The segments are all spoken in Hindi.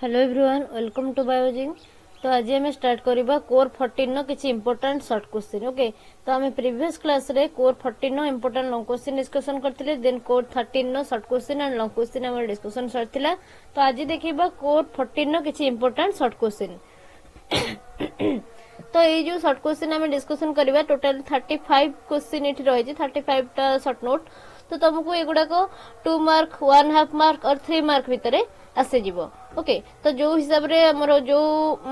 Hello everyone welcome to Biozing. तो आज आम स्टार्ट करवा कोर 14 किसी इंपोर्टेंट शॉर्ट क्वेश्चन। ओके, तो आम प्रीवियस क्लास रे कोर 14 इंपोर्टेंट लॉन्ग क्वेश्चन डिस्कशन करते, देन कोर 13 short question and long question आम डिस्कशन सरथिला। तो आज देखिबा कोर 14 किसी इंपोर्टेंट शॉर्ट क्वेश्चन। तो ये जो शॉर्ट क्वेश्चन आम डिस्कशन करवा टोटल 35 क्वेश्चन ये रही 35 टा शॉर्ट नोट। तो तुमको एगुड़ाक 2 मार्क 1/2 मार्क और 3 मार्क भितर आसीज। ओके, तो जो हिसाब रे हमरो जो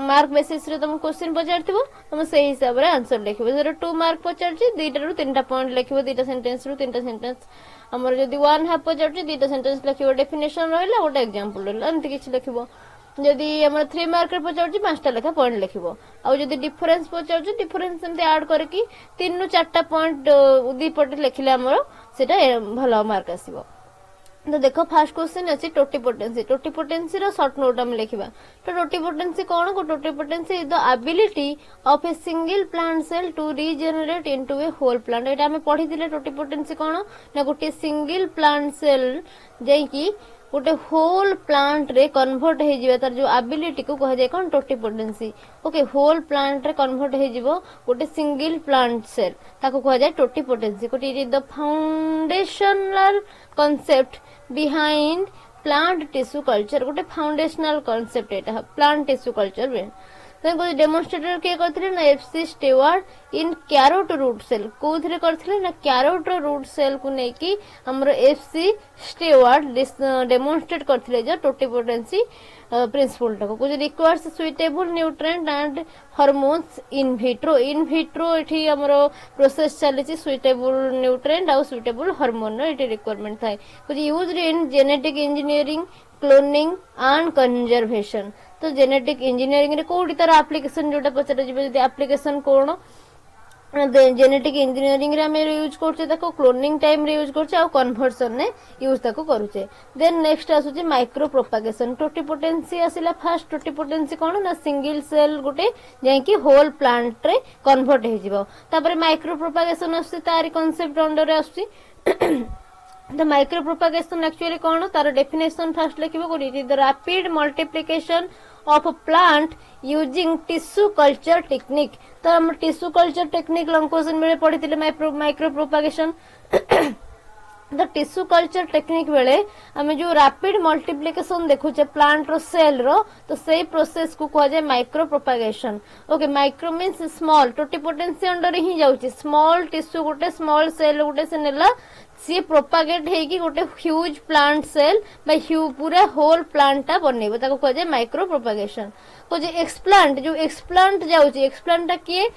मार्क बेसिस रे तुम क्वेश्चन पचारथिबो तुम से हिसाब रे आंसर लिखिबो। जरो 2 मार्क पचारछि 2 टा रु 3 टा पॉइंट लिखिबो, 2 टा सेंटेंस रु 3 टा सेंटेंस। हमर जदी 1/2 पचारछि 2 टा सेंटेंस लिखिबो, डेफिनेशन रहला गोटे एग्जांपल रहला, एंति किछ लिखिबो। जदी हमर 3 मार्क रे पचारछि 5 टा लेखा पॉइंट लिखिबो। आ जदी डिफरेंस पचारछि डिफरेंस एंति ऐड करके 3 रु 4 टा पॉइंट दी पटे लिखिले हमरो सेटा भलो मार्क आसीबो। तो देखो फर्स्ट क्वेश्चन अछि टोटिपोटेंसी। टोटिपोटेंसी रो शॉर्ट नोट हम लिखिबा। तो टोटिपोटेंसी कोन को? Totipotency is the ability of a single plant cell to regenerate into a whole plant. एटा हम पढी दिले टोटिपोटेंसी कोन ना गोटे सिंगल प्लांट सेल जेई कि गोटे होल प्लांट रे कन्वर्ट हे जिवो, तार जो एबिलिटी को कह जाय कोन टोटिपोटेंसी। ओके, होल प्लांट रे कन्वर्ट हे जिवो गोटे सिंगल प्लांट सेल ताको कह जाय टोटिपोटेंसी। कोटी is the foundational concept behind plant tissue culture. गोटे फाउंडेशनल कांसेप्ट एटा प्लांट टिश्यू कल्चर रे। तो डेमोन्स्ट्रेटर के करथिले ना एफसी स्टेवार्ड इन कैरोट रूट सेल। कोथरे करथिले ना कैरोट रूट सेल को नै कि हमरो एफसी स्टेवार्ड डेमोन्स्ट्रेट करथिले जो टोटिपोटेंसी प्रिंसिपल टाको कुछ requires suitable nutrient and hormones in vitro. In vitro एठी हमरो प्रोसेस चली सुइटेबल न्यूट्रिएंट और सुइटेबल हार्मोन नो एठी रिक्वायरमेंट थाय। कुछ used in genetic engineering, cloning and conservation. तो जेनेटिक इंजीनियरिंग रे कोडी तार एप्लीकेशन जोटा पचरा जिबे, जदी एप्लीकेशन कोन जेनेटिक इंजीनियरिंग रे हम यूज करछे ताको क्लोनिंग टाइम रे यूज करछे और कन्वर्जन ने यूज ताको करूछे। देन नेक्स्ट आसुची माइक्रो प्रोपागेशन। टोटिपोटेंसी आसिला फर्स्ट। टोटिपोटेंसी कोन ना सिंगल सेल गोटे जे कि होल प्लांट रे कन्वर्ट हे जिवो। तापर माइक्रो प्रोपागेशन आसुची तारी कांसेप्ट अंडर रे आसुची। The micropropagation actually कौन तार डेफिनेशन फर्स्ट लिखिबो कोडी is the rapid multiplication of a plant using tissue culture technique. तो हम tissue culture technique long question में पढ़िथिले micropropagation. The tissue culture technique बेले आमे जो रैपिड मल्टीप्लिकेशन देखुचे प्लांट रो सेल रो, तो सेही प्रोसेस को कह जाय micropropagation. Okay, micro means small. Totipotency under ही जाउची स्मॉल टिश्यू गोटे स्मॉल सेल गोटे से नेला सी प्रोपागेट हेकी गोटे ह्यूज प्लांट सेल बा पूरा होल प्लांट ता बनेबो ताको कह जाय माइक्रो प्रोपागेशन। को जे एक्सप्लांट जो एक्सप्लांट जाउची एक्सप्लांट ता किए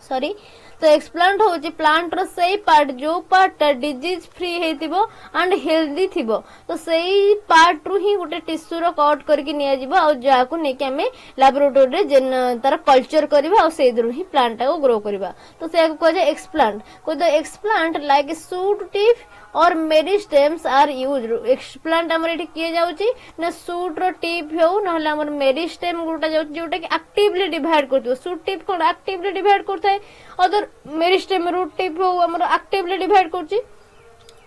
सॉरी, तो एक्सप्लांट होची प्लांट रो सेही पार्ट जो पार्ट डिजीज फ्री हेतिबो एंड हेल्दी थिबो, तो सेही पार्ट रु ही गोटे टिश्यू रो कट करके निया जिवो और जा को नेके हमें लैबोरेटरी रे तार कल्चर करबा और सेही दरु ही प्लांट को ग्रो करबा। तो से को कह जाय एक्सप्लांट। को the explant like suit tip और मेरिस्टेम्स आर यूज। एक्सप्लांट हमर एठी किए जाउची ना सूट रो टिप हो नहले हमर मेरिस्टेम गोटा जाउची जोटा कि एक्टिवली डिवाइड करतो। सूट टिप को एक्टिवली डिवाइड करथाय, अदर मेरिस्टेम रूट टिप हो हमर एक्टिवली डिवाइड करची।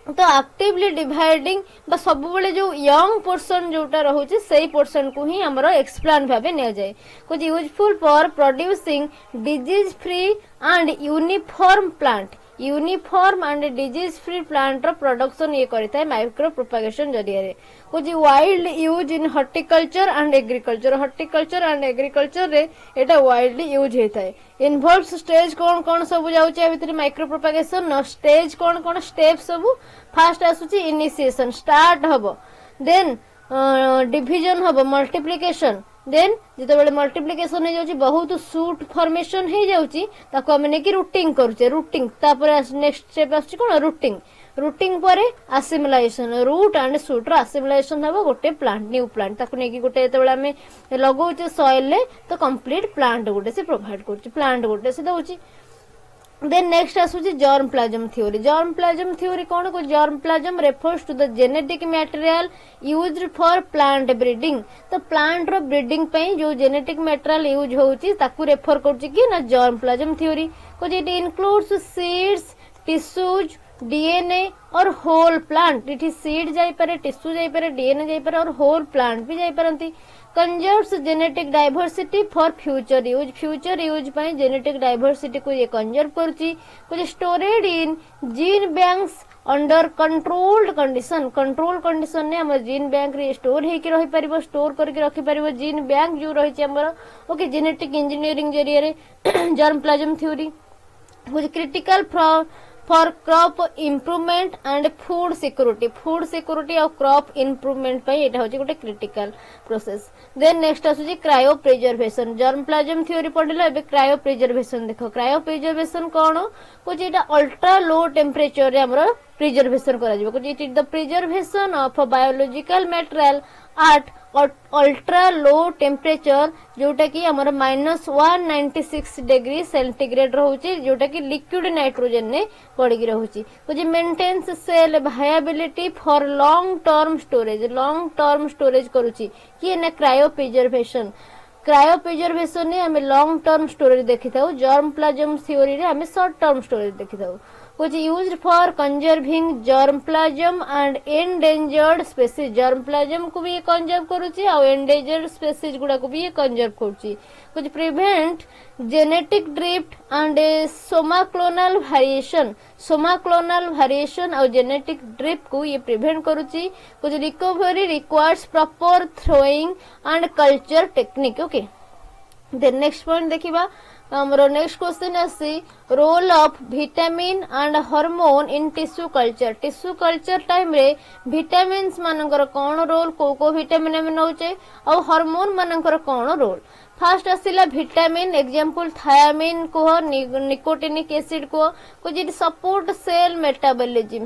तो एक्टिवली डिवाइडिंग बा सब बेले जो यंग पोर्शन जोटा रहउची सेही पोर्शन को ही हमर एक्सप्लांट भाबे ने जाय। कुछ useful for producing disease free and uniform plant. Uniform and disease free plant रो प्रोडक्शन ये करता है माइक्रो प्रोपागेशन जरिया रे। कुछ wild use in horticulture and agriculture. Horticulture and agriculture रे एटा वाइल्डली यूज हेता है। इन्वॉल्व्स स्टेज कौन कौन सब जाउची आ भितर माइक्रो प्रोपागेशन न स्टेज कौन कौन स्टेप सब। फर्स्ट आसुची इनिशिएशन स्टार्ट हबो, देन डिवीजन हबो, मल्टीप्लिकेशन, देन जिते बेले मल्टीप्लिकेशन हो जाउची बहुत सूट फॉर्मेशन हो जाउची ताको हम ने कि रूटिंग करूचे। रूटिंग तापर नेक्स्ट स्टेप आछी कोन रूटिंग। रूटिंग परे असिमिलेशन। रूट एंड सूट रो असिमिलेशन हबो गोटे प्लांट न्यू प्लांट ताको ने कि गोटे जेते बेले हमें लगाउचे सॉइल ले तो कंप्लीट प्लांट गोटे से प्रोवाइड करची, प्लांट गोटे से दउची। Then next आसुची germplasm theory. Germplasm theory कौन को? Germplasm refers to the genetic material used for plant breeding. तो plant रो breeding पे जो genetic material यूज होची ताकू रेफर करची कि ना germplasm theory। को जे includes seeds, tissues, डीएनए और होल प्लांट इठी सीड जाई पारे टिश्यू जाई पारे डीएनए जाई पारे और होल प्लांट भी जाई पारंती conserves genetic diversity for future use पाई जेनेटिक डाइवर्सिटी को ये कंजर्व करची कुछ stored in gene banks under controlled condition ने हमर जीन बैंक रे स्टोर हे कि रही परिबो स्टोर करके रखि परिबो जीन बैंक जो रही हमर ओके जेनेटिक इंजीनियरिंग जरिया रे germplasm theory which critical for crop improvement and food security और crop improvement ପାଇଁ ଏଟା होची गोटे critical process then next आसुची cryopreservation germplasm theory पढिलो एबे cryopreservation देखो cryopreservation कोन कुछ एटा ultra low temperature रे हमरो preservation करा जिवो कुछ it is the preservation of a biological material at ultra low temperature जोटा कि हमर -196 डिग्री सेंटीग्रेड रहउची जोटा कि लिक्विड नाइट्रोजन ने पड़ी रहउची कुछ maintains cell viability for long term storage करूची कि ने क्रायोप्रिजर्वेशन ने हमें लॉन्ग टर्म स्टोरेज देखि थाउ जर्मप्लाज्म थ्योरी रे हमें शॉर्ट टर्म स्टोरेज देखि थाउ which is used for conserving germplasm and endangered species germplasm को भी ये कंजर्व करूची और endangered species गुडा को भी ये कंजर्व करूची कुछ prevent genetic drift and somaclonal variation और genetic drift को ये prevent करूची कुछ recovery requires proper throwing and culture technique okay then next point देखिबा हमरो नेक्स्ट क्वेश्चन आसी role of vitamin and hormone in tissue culture time रे विटामिन्स मानकर कोन रोल को विटामिन हम नउचे और हार्मोन मानकर कोन रोल फास्ट आसिला विटामिन एग्जांपल थायामिन को निकोटिनिक एसिड को कुछ सपोर्ट सेल मेटाबॉलिज्म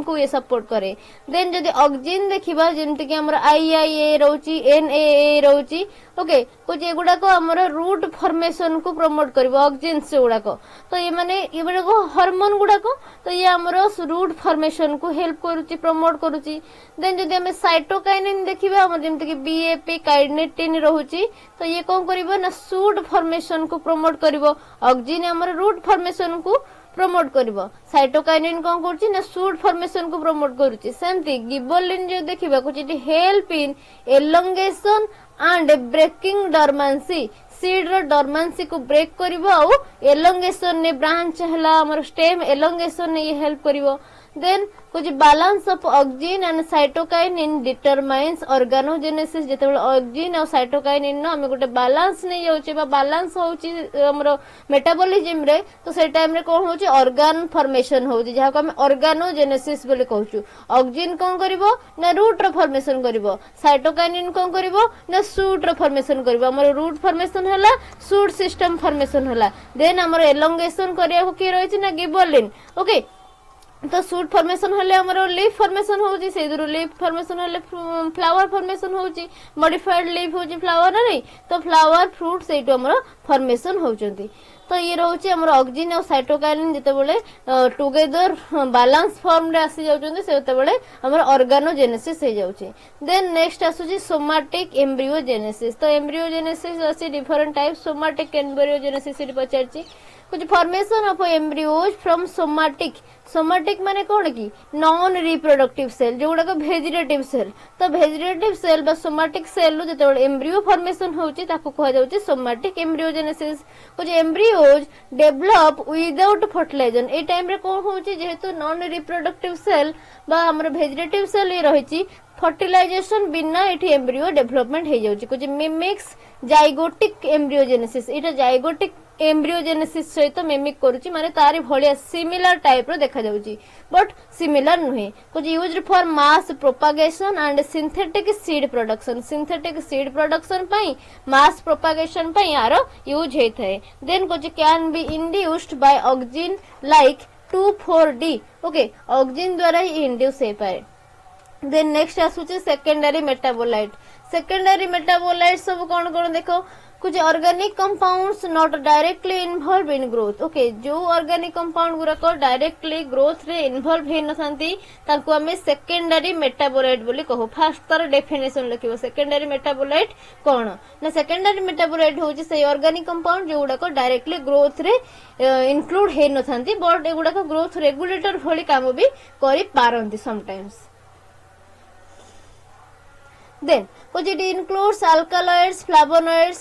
को ये सपोर्ट करे देन जदी ऑक्सिजन देखिबा जेमति कि हमर आईआईए रहउची एनएए रहउची ओके कुछ एगुडा को हमर रूट फॉर्मेशन को प्रमोट करबो ऑक्सिजन से गुडा को तो ये माने ये गुडा को हार्मोन गुडा को तो ये हमर रूट फॉर्मेशन को हेल्प करूची प्रमोट करूची देन जदी हम साइटोकाइनिन देखिबा हम जेमति कि बीएपी काइनेटिन रहउची तो ये कौन करिवो ना सूट फॉर्मेशन को प्रमोट करिवो ऑक्सिजन हमर रूट फॉर्मेशन को प्रमोट करिवो साइटोकाइनिन कौन करची ना सूट फॉर्मेशन को प्रमोट करूची सेमती गिबरलिन जो देखिबा कुछ help in elongation and breaking dormancy seed रो डॉर्मेंसी को ब्रेक करिवो और एलोंगेशन ने ब्रांच हला हमर स्टेम एलोंगेशन ने ये हेल्प करिवो देन कुछ balance of auxin and cytokinin determines organogenesis जेतेबेले ऑक्सिजन और साइटोकाइनिन न हम गोटे बैलेंस नै होउची बा बैलेंस होउची हमरो मेटाबॉलिज्म रे तो से टाइम रे कोन होउची ऑर्गन फॉर्मेशन होउची जहा को हम ऑर्गेनोजेनेसिस बोले कहूचू ऑक्सिजन कोन करिवो ना रूट रो फॉर्मेशन करिवो साइटोकाइनिन कोन करिवो ना सूट रो फॉर्मेशन करिवो हमरो रूट फॉर्मेशन हला सूट सिस्टम फॉर्मेशन हला देन हमरो एलोंगेशन करिया को की रहिची ना गिबरलिन ओके तो सूट फॉर्मेशन हले हमरो लीफ फॉर्मेशन होउची से दुरु लीफ फॉर्मेशन हले फ्लावर फॉर्मेशन होउची मॉडिफाइड लीफ होउची फ्लावर नहीं तो फ्लावर फ्रूट सेटो हमरो फॉर्मेशन होउचंती तो ये रहउची हमरो ऑक्सिजन और साइटोकाइनिन जते बेले टुगेदर बैलेंस फॉर्म रे आसी जाउचंती सेते बेले हमरो ऑर्गेनोजेनेसिस हे जाउची देन नेक्स्ट आसुची सोमैटिक एम्ब्रियोजेनेसिस तो एम्ब्रियोजेनेसिस आसी डिफरेंट टाइप सोमैटिक एम्ब्रियोजेनेसिस रे पचारची कुछ formation of embryos from somatic माने कोन की नॉन रिप्रोडक्टिव सेल जोडा को वेजिटेटिव सेल तो वेजिटेटिव सेल बा सोमैटिक सेल लो जते बेले एम्ब्रियो फॉर्मेशन होउची ताको कहै जाउची सोमैटिक एम्ब्रियोजेनेसिस कुछ एम्ब्रियोज डेवलप विदाउट फर्टिलाइजेशन ए टाइम रे कोन होउची जेहेतु नॉन रिप्रोडक्टिव सेल बा हमर वेजिटेटिव सेल ही रहिची फर्टिलाइजेशन बिना एठी एम्ब्रियो डेवलपमेंट हे जाउची कुछ मिमिक्स जाइगोटिक एम्ब्रियोजेनेसिस एटा जाइगोटिक एम्ब्रियोजेनेसिस सहित मिमिक करूची माने तारी भलिया सिमिलर टाइप रो देखा जाउची बट सिमिलर नुहे कुछ used for mass propagation and synthetic seed production पई मास प्रोपागेशन पई यारो यूज हेथाय देन कुछ can be induced by oxygen like 2,4-D okay oxygen द्वारा ही इंड्यूस हे पाए देन नेक्स्ट आसुची सेकेंडरी मेटाबोलाइट सब कौन कौन देखो कुछ organic compounds not directly involve in growth okay जो ऑर्गेनिक कंपाउंड गुराक डायरेक्टली ग्रोथ रे इन्वॉल्व हे नथांती तांको हमें सेकेंडरी मेटाबोलाइट बोली कहू फास्ट तार डेफिनेशन लिखिबो सेकेंडरी मेटाबोलाइट कोन ना सेकेंडरी मेटाबोलाइट होची से ऑर्गेनिक कंपाउंड जो गुडाक डायरेक्टली ग्रोथ रे इंक्लूड हे नथांती बट एगुडाक ग्रोथ रेगुलेटर भली काम भी करि पारंती sometimes then which it includes alkaloids flavonoids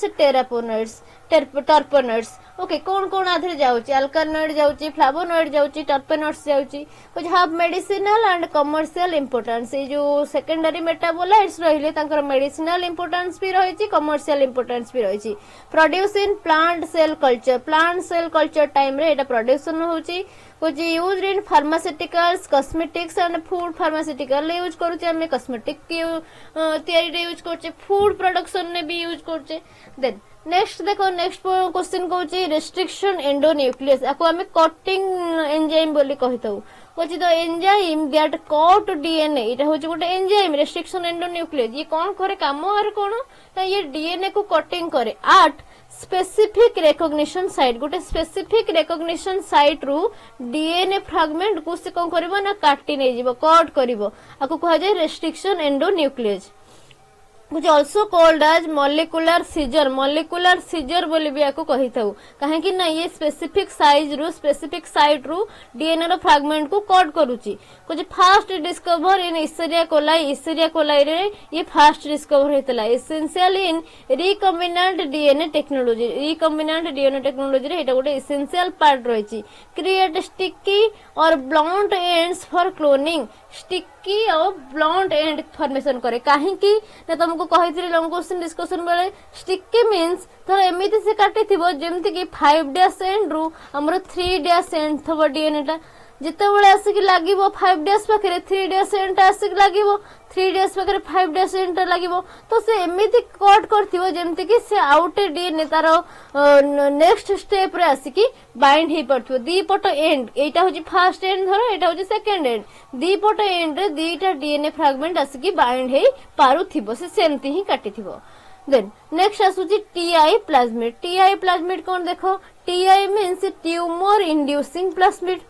terpenoids okay कौन कौन आधे जाउची अल्कानोइड जाउची फ्लावोनोइड जाउची टर्पेनोइड्स जाउची कुछ have medicinal and commercial importance ये जो सेकेंडरी मेटाबोलाइट्स रहिले तांकर मेडिसिनल इंपोर्टेंस भी रहिची कमर्शियल इंपोर्टेंस भी रहिची produce in plant cell culture time रे एटा प्रोडक्शन होची कुछ use in pharmaceuticals cosmetics and food pharmaceutical use करूचे हमें कॉस्मेटिक तयारी रे यूज करचे फूड प्रोडक्शन ने भी यूज करचे देन नेक्स्ट देखो नेक्स्ट क्वेश्चन कहूँ रेस्ट्रिक्शन एंडोन्यूक्लियस आपको आम कटिंग एंजाइम बोली कहिथाउ कहछि the enzyme that cut DNA इटा होछि गोटे एंजाइम रेस्ट्रिक्शन एंडोन्यूक्लियस ये कौन करे काम और कौन ना ये डीएनए को कटिंग करे आट स्पेसिफिक रिकॉग्निशन साइट गोटे स्पेसिफिक रिकॉग्निशन साइट रु डीएनए फ्रैगमेंट को से कौन करबो ना काटी नै जिवो कट करबो आको कहा जाय restriction endonuclease which also called as molecular seizure बोली भी आपको कही था कहीं कि ना ये स्पेसिफिक साइज रू स्पेसिफिक साइट रू डीएनए रो फ्रैगमेंट को कट करूची कुछ first discover in Escherichia coli रे ये फास्ट डिस्कवर हेतला essential in recombinant DNA technology रे एटा गोटे एसेंशियल पार्ट रहिची क्रिएट स्टिकी और blunt ends for cloning sticky और ब्लंट एंड फॉर्मेशन करे काहे कि ना तुमको कहिथिले लॉन्ग क्वेश्चन डिस्कशन बेले स्टिकी मींस तो एमिति से काटी थिबो जेमति कि 5 डैश एंड रु हमरो 3 डैश एंड थबो डीएनए टा जिते बेले आसिक लागिवो 5 डैश पाखरे 3 डैश एंड आसिक लागिवो 3 डैश पाखरे 5 डैश एंड लागिवो तो से एमिति कट करथिबो जेमति कि से आउटे डीएनए तारो नेक्स्ट स्टेप रे आसिकी बाइंड हे पड़थिबो दी पट एंड एटा होची फर्स्ट एंड धरो एटा होची सेकंड एंड दी पट एंड रे दीटा डीएनए फ्रैगमेंट आसिकी बाइंड हे पारुथिबो से सेमति ही काटिथिबो देन नेक्स्ट आसुची टीआई प्लाज्मिड कौन देखो Ti means tumour inducing plasmid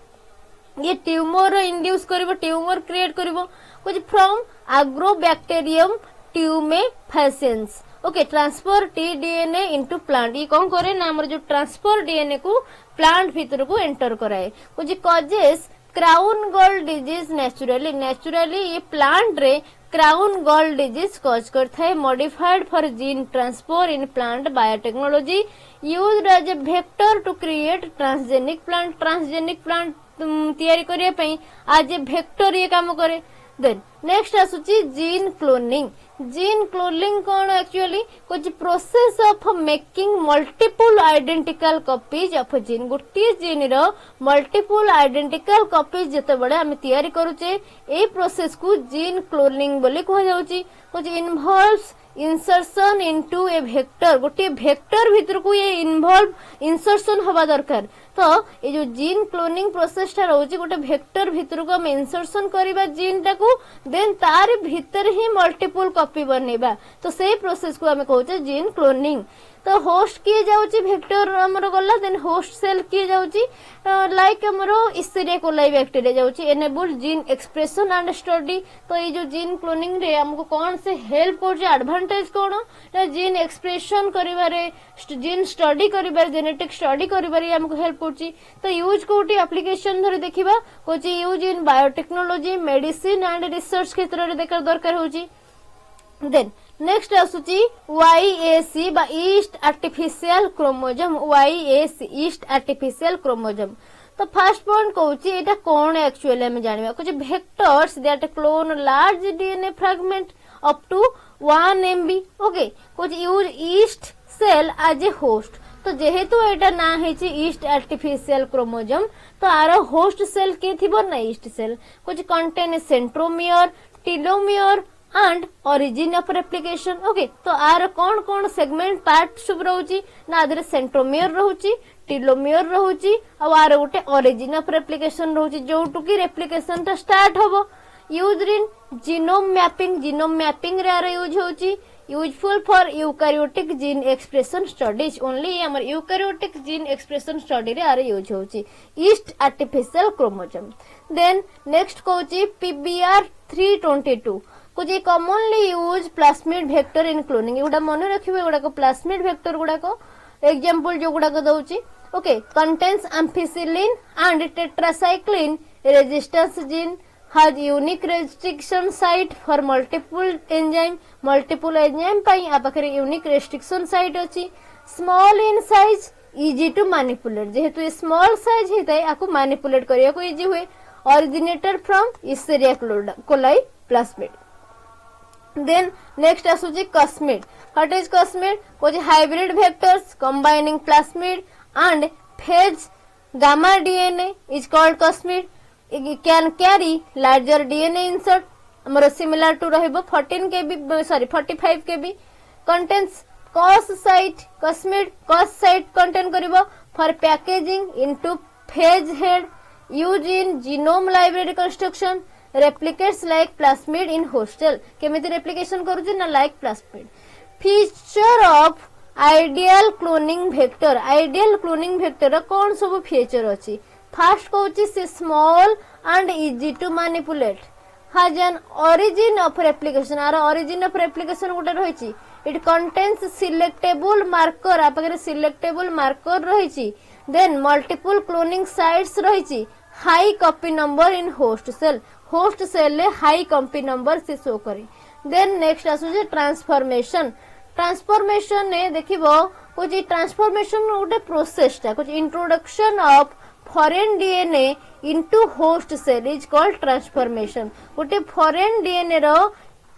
ये ट्यूमर इंड्यूस करिवो ट्यूमर क्रिएट करिवो कुछ from Agrobacterium tumefaciens okay transfer T DNA into plant ये कौन करे ना हमर जो ट्रांसफर डीएनए को प्लांट भीतर को एंटर कराए कुछ causes crown gall disease naturally ये प्लांट रे क्राउन गॉल डिजीज कॉज करता है modified for gene transfer in plant biotechnology used as a vector to create transgenic plant तैयारी करिया पई आज ए वेक्टर ये काम करे देन नेक्स्ट आसुची जीन क्लोनिंग कौन एक्चुअली कुछ process of making multiple identical copies of gene गोटे जीन रो मल्टीपल आइडेंटिकल कॉपीज जते बड़े हम तैयारी करूचे ए प्रोसेस को जीन क्लोनिंग बोली कह जाउची कुछ इन्वॉल्व्स इंसर्शन इनटू ए वेक्टर गोटे वेक्टर भीतर को ये इन्वॉल्व इंसर्शन हवा दरकार तो ये जो जीन क्लोनिंग प्रोसेस टा रहउची गोटे वेक्टर भीतर को हम इंसर्शन करबा जीन टा को देन तार भीतर ही मल्टीपल कॉपी बनेबा तो से प्रोसेस को हम कहउचे जीन क्लोनिंग तो होस्ट किए जाउची वेक्टर हमरो गल्ला देन होस्ट सेल किए जाउची लाइक हमरो इसेरिया कोलाई बैक्टीरिया जाउची enable gene expression and study तो ये जो जीन क्लोनिंग रे हमको कौन से हेल्प करजे एडवांटेज कोन ना जीन एक्सप्रेशन करिबारे जीन स्टडी करिबारे जेनेटिक स्टडी करिबारे हमको हेल्प करची तो यूज कोटी एप्लीकेशन धरे देखिबा कोची use in biotechnology medicine and research क्षेत्र रे देकर दरकार होची देन नेक्स्ट आसुची YAC बा ईस्ट आर्टिफिशियल क्रोमोसोम तो फर्स्ट पॉइंट कहूची एटा कोन एक्चुअली हम जानिबा कुछ vectors that clone large DNA fragment up to 1 MB okay कुछ use yeast cell as a host तो जेहेतु एटा ना हेची ईस्ट आर्टिफिशियल क्रोमोसोम तो आर होस्ट सेल के थिबो ना ईस्ट सेल कुछ contain centromere telomere and origin of replication okay तो आर कौन कौन सेगमेंट पार्ट सब रहउची ना आदरे सेंट्रोमियर रहउची टेलोमियर रहउची आ आर गोटे ओरिजिन ऑफ रेप्लिकेशन रहउची जोटु की रेप्लिकेशन ता स्टार्ट होबो यूज्ड इन जीनोम मैपिंग रे आर यूज होची useful for eukaryotic gene expression studies only हमर यूकारियोटिक जीन एक्सप्रेशन स्टडी रे आर यूज होची yeast artificial chromosome then next कहूची पीबीआर 322 कुछ commonly use plasmid vector in cloning एगुडा मन रखिबे एगुडा को प्लास्मिड वेक्टर गुडा को एग्जांपल जो गुडा को दउची okay contains ampicillin and tetracycline resistance gene has unique restriction site for multiple enzyme पाई आ पाखरे unique restriction site अछि small in size easy to manipulate जेहेतु ये small size हेताय आकु manipulate करिया को easy हुए originated from Escherichia coli plasmid then next आसुची cosmid what is cosmid कुछ hybrid vectors combining plasmid and phage gamma DNA is called cosmid it can carry larger DNA insert हमरो similar to रहबो 14 kb sorry 45 kb contains cos site cosmid cos site contain करिवो for packaging into phage head used in genome library construction replicates like plasmid in host cell केमिति replication करूची ना like plasmid feature of ideal cloning vector कौन सब feature अछि फर्स्ट कहूची से small and easy to manipulate has an origin of replication आर origin of replication गोटे रहिची it contains selectable marker आ पाखरे selectable marker रहिची then multiple cloning sites रहिची high copy number in host cell ले high copy number से शो करी then next आसुची ट्रांसफॉर्मेशन ने देखिबो कुछ ट्रांसफॉर्मेशन गोटे प्रोसेस ता कुछ introduction of foreign DNA into host cell is called transformation गोटे foreign DNA रो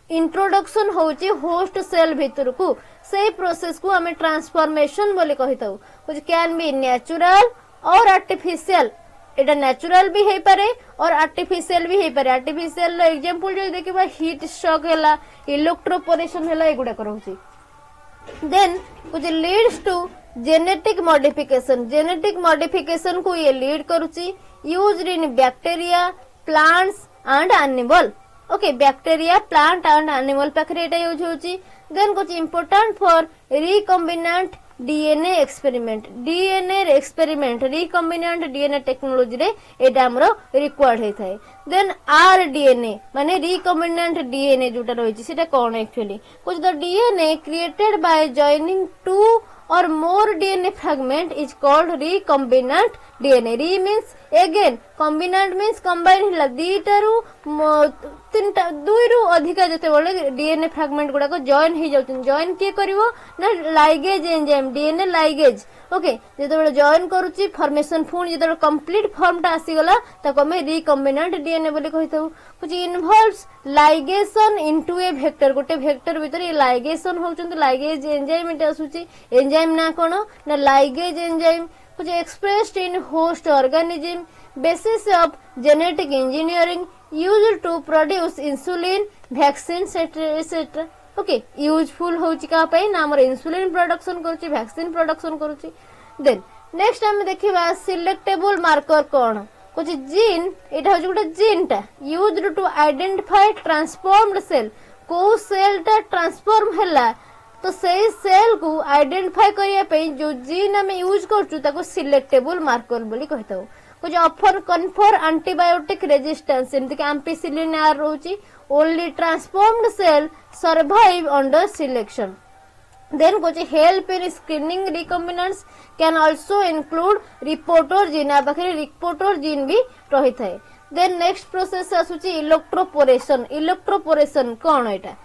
इंट्रोडक्शन होची होस्ट सेल भितर को से प्रोसेस को हमें ट्रांसफॉर्मेशन बोली कहिताऊ कुछ कैन बी नेचुरल और आर्टिफिशियल एटा नेचुरल भी हे पारे और आर्टिफिशियल भी हे पारे आर्टिफिशियल एग्जांपल जो देखिबा हीट शॉक हैला इलेक्ट्रोपोरेशन हैला एगुडा करौची देन कुछ लीड्स टू जेनेटिक मॉडिफिकेशन को ये लीड करूची used in bacteria plants and animal okay bacteria plant and animal पाखरे एटा यूज होची देन कुछ important for recombinant DNA experiment recombinant DNA technology रे एटा हमरो रिक्वायर्ड हे थाए देन आरडीएनए माने रिकॉम्बिनेंट डीएनए जोटा रहिची सेटा कोन एक्चुअली कुछ the DNA created by joining two or more DNA fragment is called recombinant DNA. Re means again, combinant means combine हिला दीटारू तीनटा दुईरू अधिका जते बोले DNA fragment गुडा को join ही जाउछन join के करिवो ना ligase enzyme DNA ligase okay जेते बेले join करूची formation फुण जेते complete form टा आसी गला ताको हम recombinant DNA बोली कहितौ कुछ involves ligation into a vector गोटे vector भीतर ये ligation होउछन ligase enzyme एटा आसुची enzyme ना कोन ना ligase enzyme कुछ expressed in host organism basis of genetic engineering used to produce insulin vaccines etc okay useful होची का पई ना हमर insulin production करूची vaccine production करूची then next हम देखिबा selectable marker कोन कुछ जीन एटा होची गुटे जीन टा used to identify transformed cell को सेल टा ट्रांसफॉर्म हैला तो सही सेल को आइडेंटिफाई करिया पे जो जीन हम यूज करछु ताको सिलेक्टेबल मार्कर बोली कहताऊ कुछ ऑफर कन्फर एंटीबायोटिक रेजिस्टेंस एमति कि एम्पिसिलिन आर रोची only transformed cell survive under selection then कुछ help in screening recombinants can also include reporter gene आ बखरे रिपोर्टर जीन भी रही थाए देन नेक्स्ट प्रोसेस आसुची इलेक्ट्रोपोरेशन कोन एटा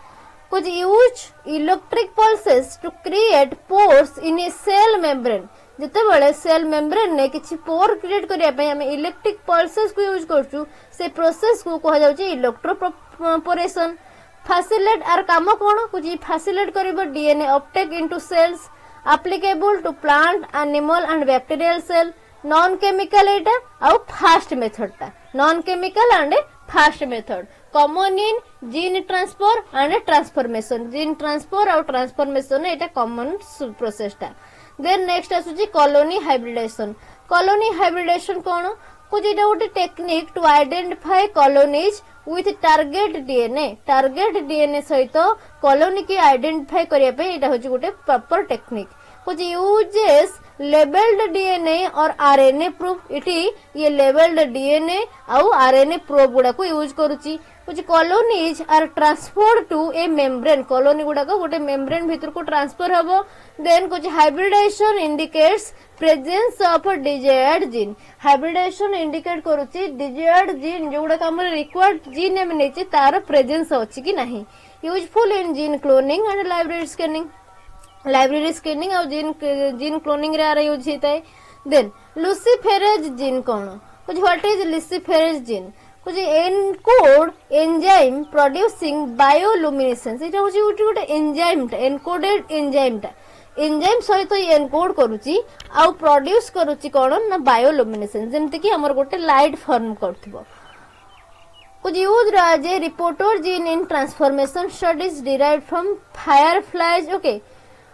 कुछ use electric pulses to create pores in a cell membrane जते बेले सेल मेम्ब्रेन ने किछि पोर क्रिएट करिया पे हम इलेक्ट्रिक पल्सेस को यूज करछु से प्रोसेस को कहा जाउची इलेक्ट्रोपोरेशन फैसिलिटेट आर काम कोन कुछ फैसिलिटेट करबो DNA uptake into cells applicable to plant animal and bacterial cell non chemical एटा और फास्ट मेथड ता non chemical and fast method common in gene transfer and transformation gene transfer और ट्रांसफॉर्मेशन एटा कॉमन प्रोसेस ता देन नेक्स्ट आसुची कॉलोनी हाइब्रिडेशन कोन कुछ एटा गोटे technique to identify colonies with target DNA सहित कॉलोनी की आइडेंटिफाई करिया पे एटा होची गोटे प्रॉपर टेक्निक कुछ यूजेस लेबल्ड डीएनए और आरएनए प्रूफ इटी ये लेबल्ड डीएनए आउ आरएनए प्रोब गुडा को यूज करूची कुछ कॉलोनीज आर transfer to a membrane colony गुडा को गोटे मेम्ब्रेन भीतर को ट्रांसफर हबो देन कुछ hybridisation indicates presence of desired gene hybridisation indicate करूची डिजायर्ड जीन जोडा का हमर रिक्वायर्ड जीन एम नेचे तार प्रेजेंस अछि कि नाही useful in gene cloning and library scanning और जीन क्लोनिंग रे आर यूज होता है देन लुसिफेरेज जीन कौन कुछ व्हाट इज लुसिफेरेज जीन कुछ एनकोड एंजाइम प्रोड्यूसिंग बायोलुमिनेसेंस इटा होची गोटे एंजाइम टा एनकोडेड एंजाइम सहित एनकोड करूची आ प्रोड्यूस करूची कौन ना बायोलुमिनेसेंस जेमति कि हमर गोटे लाइट फॉर्म करथबो कुछ use as a reporter gene in transformation studies derived from fireflies okay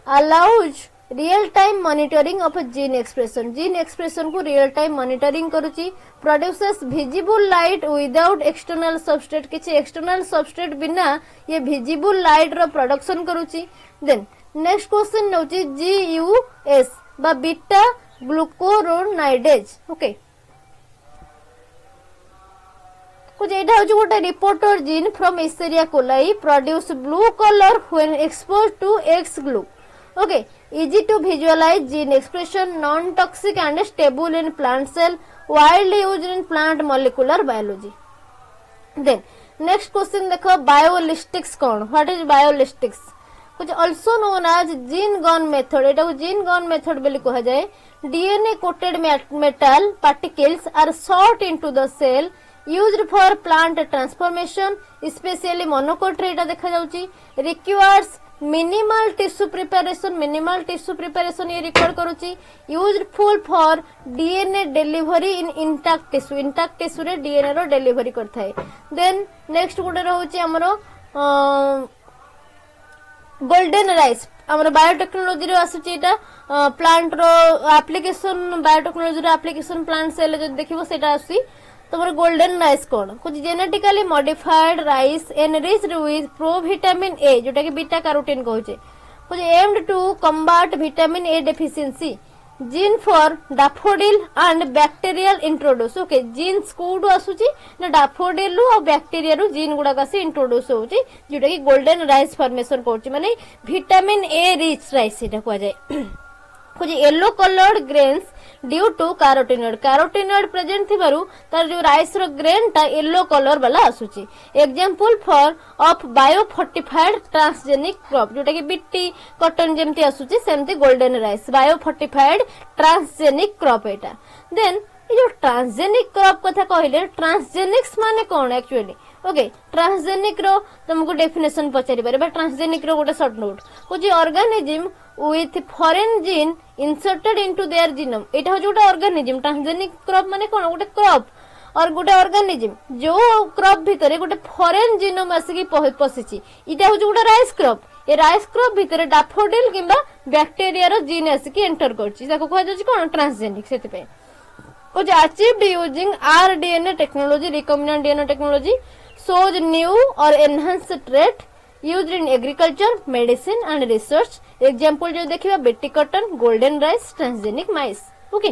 allows real time monitoring of a gene expression को real time monitoring करूची produces visible light without external substrate किछि external substrate बिना ये visible light रो production करूची then next question नउची GUS बा बीटा ग्लूकोरोनाइडेज ओके कुछ एटा होची गोटे reporter gene from Escherichia coli produce blue colour when exposed to X gluc okay easy to visualize gene expression non toxic and stable in plant cell widely used in plant molecular biology then next question देखो biolistics कौन what is biolistics कुछ also known as gene gone method एटा को gene gone method बोली कहा जाए DNA coated metal particles are shot into the cell used for plant transformation especially monocote रे एटा देखा जाउची requires मिनिमल टिश्यू प्रिपरेशन ये रिकॉर्ड करूची useful for DNA delivery in intact tissue रे डीएनए रो डिलीवरी करथाय देन नेक्स्ट गोटे रहउची हमरो गोल्डन राइस हमरो बायोटेक्नोलॉजी रे आसुची एटा प्लांट रो एप्लीकेशन बायोटेक्नोलॉजी रो एप्लीकेशन प्लांट सेल जे देखिबो सेटा आसी तुम्हारे गोल्डन राइस कौन कुछ genetically modified rice enriched with provitamin A जोटा कि बीटा कैरोटीन कहूचे कुछ aimed to combat vitamin A deficiency gene for daffodil and bacterial introduce okay genes कोडू आसुची ना डैफोडिल और बैक्टीरिया रु जीन गुडा का से इंट्रोड्यूस होउची जोटा कि गोल्डन राइस फॉर्मेशन करची माने विटामिन ए रिच राइस एटा को जाय कुछ yellow coloured grains due to carotenoid present थिबारु तार जो राइस रो ग्रेन ता येलो कलर वाला आसुची example for of biofortified transgenic crop जोटा कि बीटी कॉटन जेमती आसुची सेमती golden rice biofortified transgenic crop एटा देन ये जो ट्रांसजेनिक क्रॉप कथा कहले ट्रांसजेनिक्स माने कोन एक्चुअली ओके ट्रांसजेनिक रो तुमको डेफिनेशन पचारि पारे बा ट्रांसजेनिक रो गोटे शॉर्ट नोट कुछ organism with foreign gene inserted into their genome एटा हो जोटा ऑर्गेनिज्म ट्रांसजेनिक क्रॉप माने कोन गोटे क्रॉप और गोटे ऑर्गेनिज्म जो क्रॉप भीतर गोटे फॉरेन जीनोम आसी पसिची इटा हो जोटा राइस क्रॉप ए राइस क्रॉप भीतर डैफोडिल किबा बैक्टीरिया रो जीन आसी एंटर करची ताको कहै जाची कोन ट्रांसजेनिक सेति पे कुछ achieved using rDNA technology recombinant DNA technology shows new or enhanced trait used in agriculture, medicine and research. Example जो देखिबा BT cotton, golden rice, transgenic mice. Okay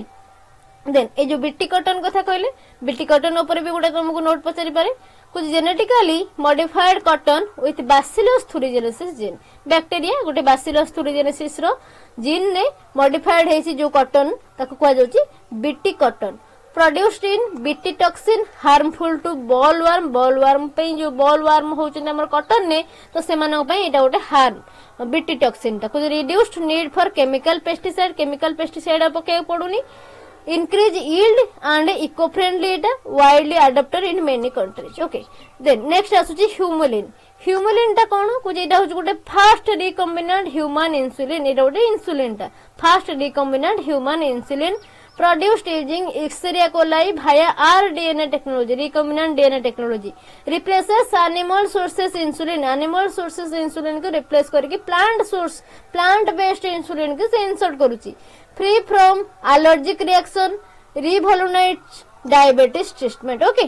then ए जो बीटी कॉटन कथा कहले बीटी कॉटन ऊपर भी गोटे तुमको नोट पचारि पारे कुछ genetically modified cotton with Bacillus thuringiensis gene bacteria गोटे बैसिलस थुरिजेनेसिस रो जीन ने मॉडिफाइड हेसी जो कॉटन ताको कहै जाउची BT cotton produced in BT toxin harmful to bollworm पे जो bollworm होचन हमर कॉटन ने तो सेमानक पे एटा गोटे हार्म BT toxin ता कुछ reduced need for chemical pesticide पके पडुनी increase yield and eco friendly Etah widely adopted in many countries okay then next आसुची ह्यूमुलिन ता कोन कुछ एटा होच गोटे फास्ट रिकॉम्बिनेंट ह्यूमन इंसुलिन एटा गोटे इंसुलिन ता fast recombinant human insulin produced using Escherichia coli via rDNA technology, recombinant DNA technology, replaces animal sources insulin को replace करके plant based insulin को से insert करूची, free from allergic reaction, revolutionize diabetes treatment. Okay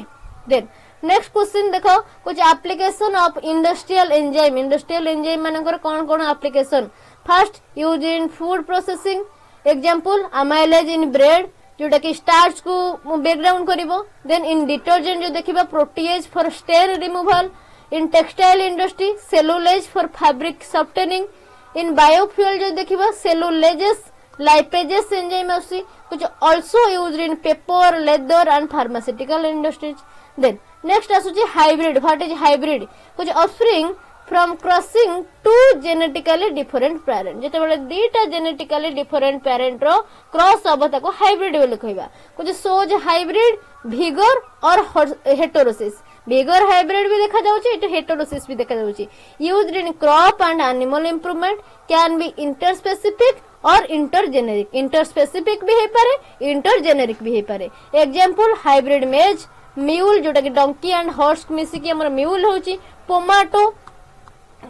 then next question देखो कुछ एप्लीकेशन ऑफ इंडस्ट्रियल एंजाइम मानकर कौन कौन application. First use in food processing example amylase in bread जोटा कि स्टार्च को ब्रेक डाउन करिवो। देन इन डिटर्जेंट जो देखिबा protease for stain removal. In textile industry cellulose for fabric softening. In biofuel जो देखिबा सेलुलोजेस लाइपेजेस एंजाइम आसी कुछ also used in paper leather and pharmaceutical industries. Then next आसुची हाइब्रिड। व्हाट इज हाइब्रिड कुछ offspring from crossing two genetically different parent जेतेबेले दीटा जेनेटिकली डिफरेंट पेरेंट रो क्रॉस हबो ताको हाइब्रिड बोली कहबा। कुछ सोज हाइब्रिड विगोर और हेटेरोसिस विगोर हाइब्रिड भी देखा जाउची इट हेटेरोसिस भी देखा जाउची। Used in crop and animal improvement can be interspecific और इंटरस्पेसिफिक भी है पारे इंटरजेनेरिक भी है पारे। एग्जांपल हाइब्रिड मेज म्यूल जोटा कि डंकी एंड हॉर्स मिसी कि हमर म्यूल होची। पोमाटो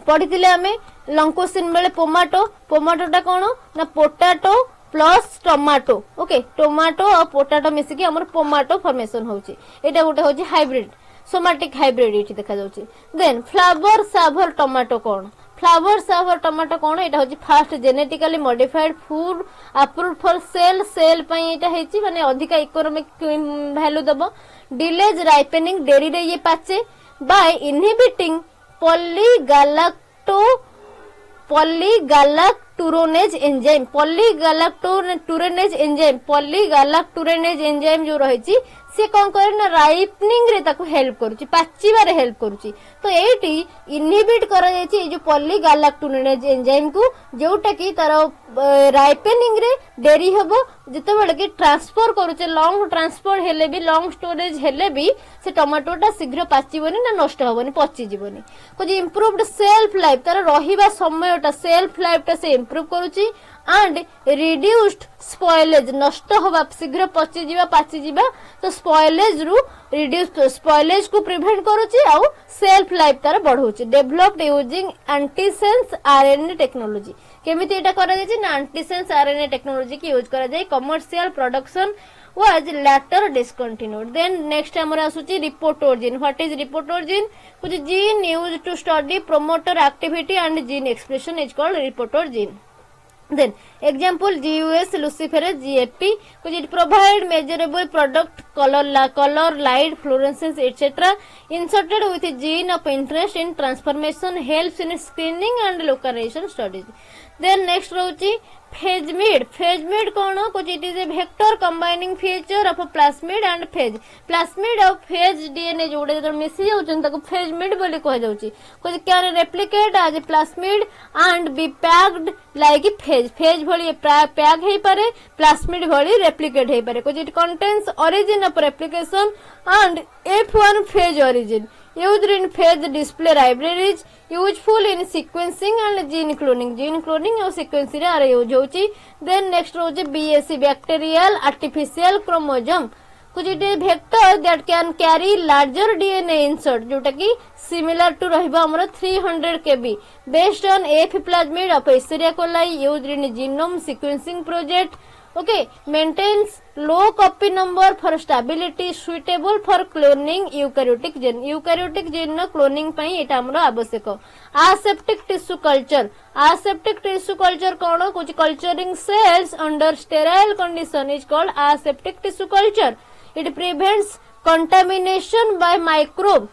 पढ़िथिले हमें लॉन्ग क्वेश्चन बेले पोमाटोटा कौन ना potato plus tomato. Okay tomato और पोटाटो मिसी कि हमर पोमाटो फॉर्मेशन होची एटा गोटे होची हाइब्रिड सोमाटिक हाइब्रिड इठी देखा जाउची। देन फ्लावर सावर टोमाटो कौन एटा होची first genetically modified food approved for sale पई एटा हेची माने अधिक इकोनॉमिक वैल्यू दबो। डिलेज राइपनिंग डेरी रे ये पाचे बाय इनहिबिटिंग पॉलीगैलाक्टूरेनेज एंजाइम जो रही सी कौन करे ना राइपनिंग रे ताको हेल्प करूची पाचिबारे हेल्प करूची। तो एटी इनहिबिट करा जायछि जो पॉलीगैलाक्टूरेनेज एंजाइम को जोटा कि तार राइपनिंग रे देरी हबो जेतेबेले कि ट्रांसफर करूचे लॉन्ग ट्रांसफर हेले भी लॉन्ग स्टोरेज हेले भी से टमाटोटा शीघ्र पाचिबनी ना नष्ट हबनी पची जीवनी। कुछ इंप्रूव्ड सेल्फ लाइफ तार रहिबा समयटा सेल्फ लाइफटा से इंप्रूव करूची एंड रिड्यूस्ड स्पॉइलेज नष्ट हवा शीघ्र पची जीवा पाची जीवा तो स्पॉइलेज रु रिड्यूस स्पॉइलेज को प्रिवेंट करूची आउ सेल्फ लाइफ तार बढ़ौची। Developed using antisense RNA technology केमिति एटा करा जाय ना एंटीसेंस आरएनए टेक्नोलॉजी की यूज करा जाय commercial production was later discontinued. Then next हमर आसुची reporter gene. What is reporter gene कुछ gene use to study promoter activity and gene expression is called reporter gene. Then example GUS luciferase GFP which it provide measurable product color light fluorescence etc inserted with a gene of interest in transformation helps in screening and localization studies. Then next रहुची phasmid कौन कुछ it is a vector combining feature of a plasmid and phage plasmid और phage DNA जोड़े जब मिसी जाउछन ताको phasmid बोली कह जाउची। कुछ can replicate as a plasmid and be packed like a phage भली पैक हे पारे प्लास्मिड भली रेप्लिकेट हे पारे। कुछ it contains origin of replication and F1 phage origin used in phage display libraries useful in sequencing and gene cloning और sequencing रे आरे यूज होची। देन नेक्स्ट रोचे BAC bacterial artificial chromosome कुछ it vector that can carry larger DNA insert जोटा कि सिमिलर टू रहबा हमर 300 kb based on F plasmid of Escherichia coli used in genome sequencing project. Okay, maintains low copy number for stability suitable for cloning eukaryotic gene no cloning पई एटा हमरो आवश्यक। aseptic tissue culture कोन कुछ culturing cells under sterile condition is called aseptic tissue culture. It prevents contamination by microbe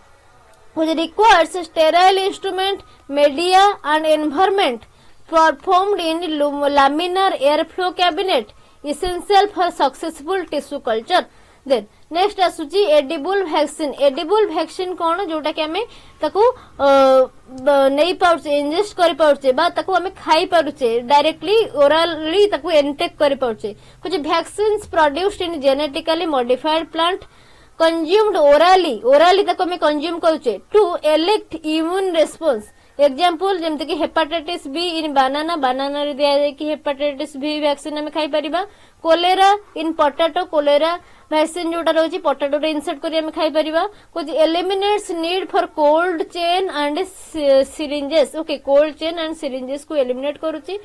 which requires sterile instrument media and environment performed in laminar airflow cabinet essential for successful tissue culture. Then next आसुची edible vaccine कोन जोटा कि हमें ताको नहीं पाउचे इंजेस्ट करि पाउचे बा ताको हमें खाई पाउचे डायरेक्टली ओरली ताको इनटेक करि पाउचे। कुछ vaccines produced in genetically modified plant consumed orally ताको हमें कंज्यूम करूचे to elicit immune response. Example जेमते कि हेपाटाइटिस बी इन बनाना रे दिया जाय कि हेपाटाइटिस बी वैक्सीन हमें खाई परिबा। कोलेरा इन पोटैटो कोलेरा वैक्सीन जोटा रहउची पोटैटो रे इंसर्ट करी हमें खाई परिबा। कुछ eliminates need for cold chain and syringes. Okay cold chain and syringes को एलिमिनेट करूची।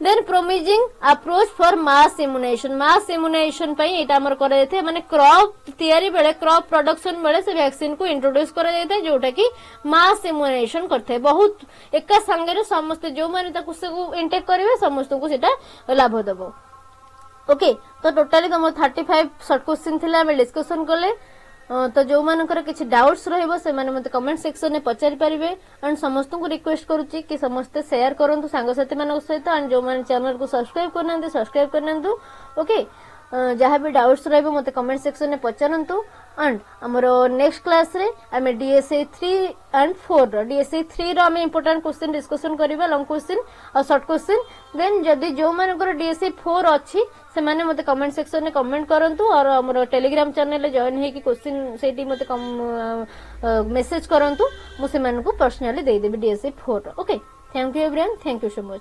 Then promising approach for mass immunisation पई एटा हमर करे जाथे माने क्रॉप तयारी बेले क्रॉप प्रोडक्शन बेले से वैक्सीन को इंट्रोड्यूस करे जाथे जोटा कि मास इम्यूनेशन करथे बहुत एका संगे समस्त जो माने ताकू से इंटेक करिवे समस्त को सेटा लाभ देबो ओके तो टोटली तुम 35 शॉर्ट क्वेश्चन थिला हम डिस्कशन कले तो जो मानकर किसी डाउट्स रहइबो से माने मते कमेंट सेक्शन में पचारि परिबे एंड समस्त को रिक्वेस्ट करूची कि समस्त शेयर करंतु सांग साथी मानक सहित एंड जो माने चैनल को सब्सक्राइब करनंतु ओके जहाँ भी डाउट्स रहइबो मते कमेंट सेक्शन में पचारंतु एंड हमरो नेक्स्ट क्लास रे हमें DSA 3 एंड 4 DSA 3 रो हमें इंपोर्टेंट क्वेश्चन डिस्कशन करिबा लॉन्ग क्वेश्चन और शॉर्ट क्वेश्चन देन जदी जो मानकर DSA 4 अछि से माने मते कमेंट सेक्शन में कमेंट करंतु और हमरो टेलीग्राम चैनल रे जॉइन हे कि क्वेश्चन सेठी मते मेसेज करंतु मु से मानकु personally they Devi DSA 4 okay thank you everyone thank you so much.